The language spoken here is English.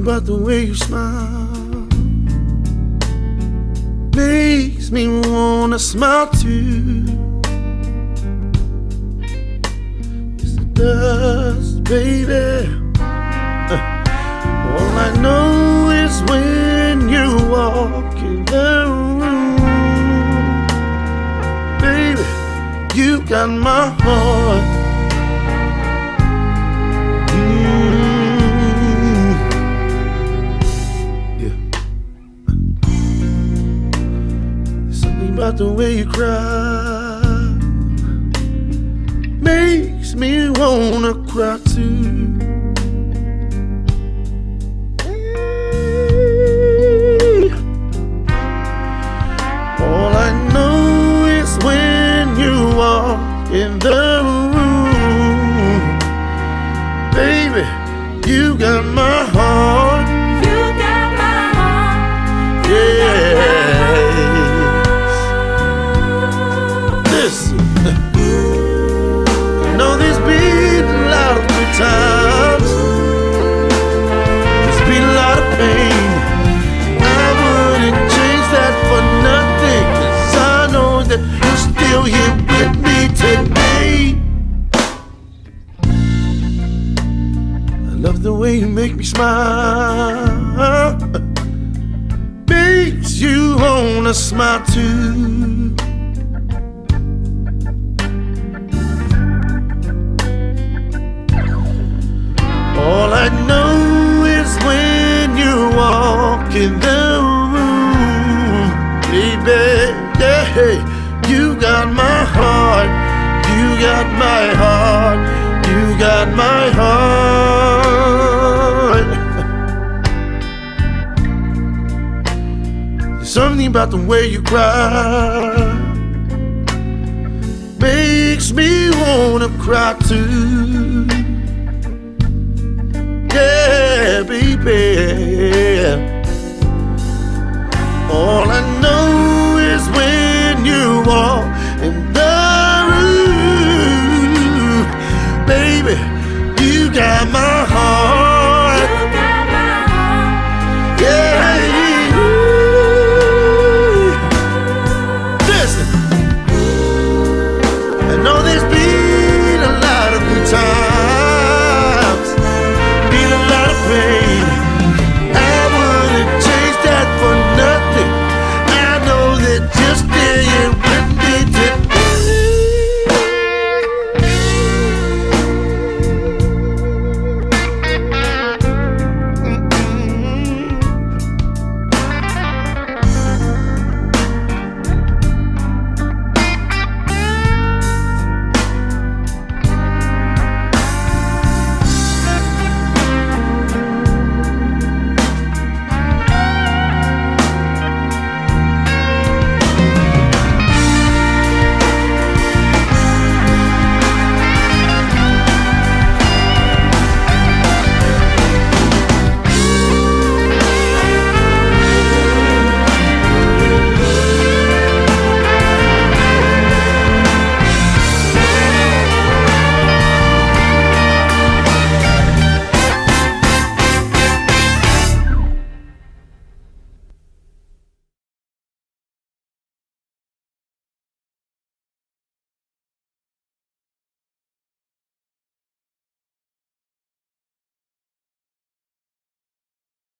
about the way you smile makes me wanna smile too. Yes, it does, baby. All I know is when you walk in the room, baby, you got my heart. About the way you cry makes me wanna cry too. Hey. All I know is when you walk in the room, baby, you got my heart. You got my heart. Yeah. I know there's been a lot of good times, there's been a lot of pain. I wouldn't change that for nothing, 'cause I know that you're still here with me today. I love the way you make me smile, makes you wanna smile too. All I know is when you walk in the room, baby, yeah, you got my heart, you got my heart, you got my heart. There's something about the way you cry makes me wanna cry too. Yeah, baby. All I know is when you walk in the room, baby, you got my heart.